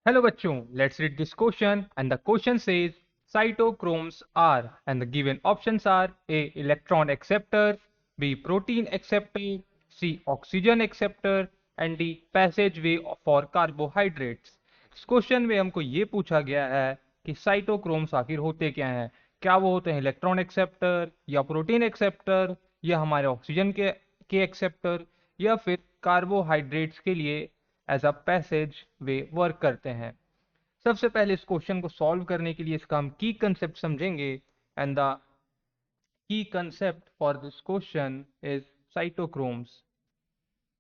Hello bachchon, let's read this question and the question says cytochromes are and the given options are A electron acceptor, B protein acceptor, C oxygen acceptor and D passageway for carbohydrates। इस question में हमको ये पूछा गया है कि cytochromes आखिर होते क्या हैं। क्या वो होते हैं इलेक्ट्रॉन एक्सेप्टर या प्रोटीन एक्सेप्टर या हमारे ऑक्सीजन के एक्सेप्टर या फिर कार्बोहाइड्रेट्स के लिए as a passage way work करते हैं। सबसे पहले इस क्वेश्चन को सॉल्व करने के लिए इसका हम की कंसेप्ट समझेंगे and the key concept for this question is cytochromes.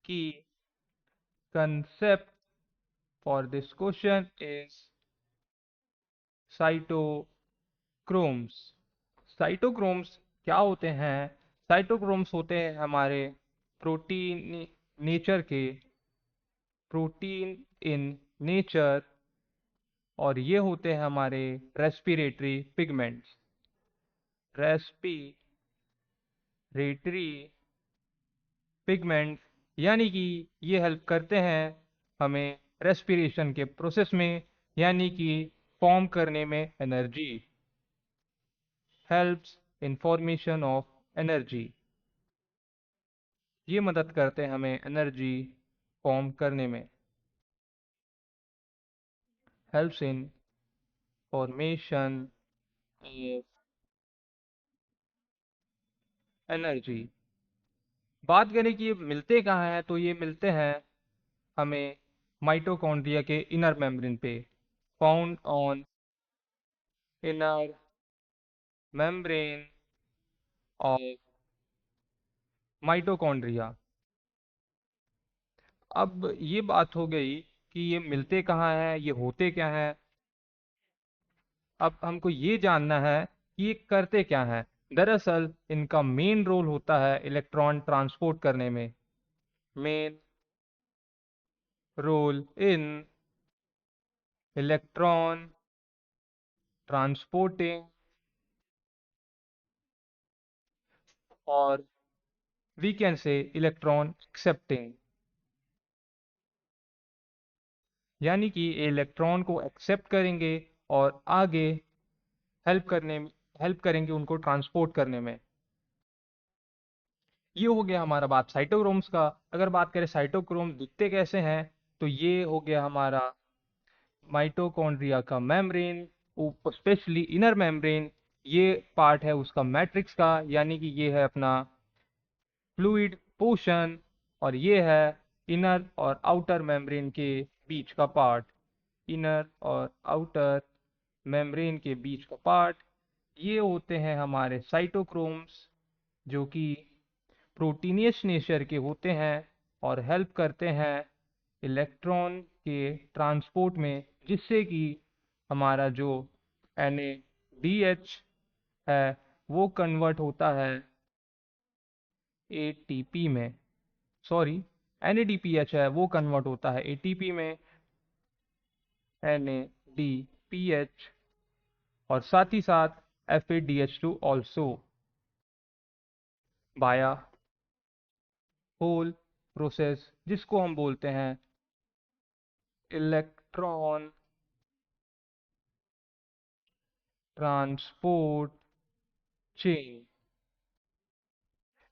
Key concept for this question is cytochromes. Cytochromes क्या होते हैं? साइटोक्रोम्स होते हैं हमारे प्रोटीन नेचर के प्रोटीन इन नेचर और ये होते हैं हमारे रेस्पिरेटरी पिगमेंट्स। रेस्पिरेटरी पिगमेंट्स यानी कि ये हेल्प करते हैं हमें रेस्पिरेशन के प्रोसेस में, यानी कि फॉर्म करने में energy. Helps in formation of energy. ये मदद करते हैं हमें एनर्जी फॉर्म करने में। Helps in formation of energy. बात करें कि ये मिलते कहाँ हैं, तो ये मिलते हैं हमें माइटोकॉन्ड्रिया के इनर मेम्ब्रेन पे। Found on inner membrane of mitochondria. अब ये बात हो गई कि ये मिलते कहाँ हैं, ये होते क्या हैं। अब हमको ये जानना है कि ये करते क्या हैं। दरअसल इनका मेन रोल होता है इलेक्ट्रॉन ट्रांसपोर्ट करने में। Main role in electron transporting और we can say electron accepting, यानी कि इलेक्ट्रॉन को एक्सेप्ट करेंगे और आगे हेल्प करने हेल्प करेंगे उनको ट्रांसपोर्ट करने में। ये हो गया हमारा बात साइटोक्रोम्स का। अगर बात करें साइटोक्रोम दिखते कैसे हैं, तो ये हो गया हमारा माइटोकॉन्ड्रिया का मेम्ब्रेन, स्पेशली इनर मेम्ब्रेन। ये पार्ट है उसका मैट्रिक्स का, यानी कि ये है अपना फ्लूइड पोर्शन, और ये है इनर और आउटर मेम्ब्रेन के बीच का पार्ट। इनर और आउटर मेम्ब्रेन के बीच का पार्ट ये होते हैं हमारे साइटोक्रोम्स, जो कि प्रोटीनियस नेचर के होते हैं और हेल्प करते हैं इलेक्ट्रॉन के ट्रांसपोर्ट में, जिससे कि हमारा जो NADH है वो कन्वर्ट होता है ATP में। सॉरी, NADPH है वो कन्वर्ट होता है ATP में। NADPH और साथ ही साथ FADH2 ऑल्सो बाया होल प्रोसेस, जिसको हम बोलते हैं इलेक्ट्रॉन ट्रांसपोर्ट चेन।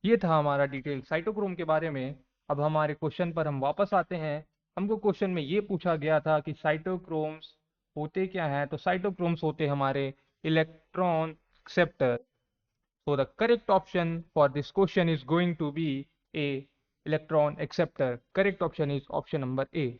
ये था हमारा डिटेल साइटोक्रोम के बारे में। अब हमारे क्वेश्चन पर हम वापस आते हैं। हमको क्वेश्चन में ये पूछा गया था कि साइटोक्रोम्स होते क्या हैं, तो साइटोक्रोम्स होते हमारे electron acceptor. So the correct option for this question is going to be A electron acceptor. Correct option is option number A.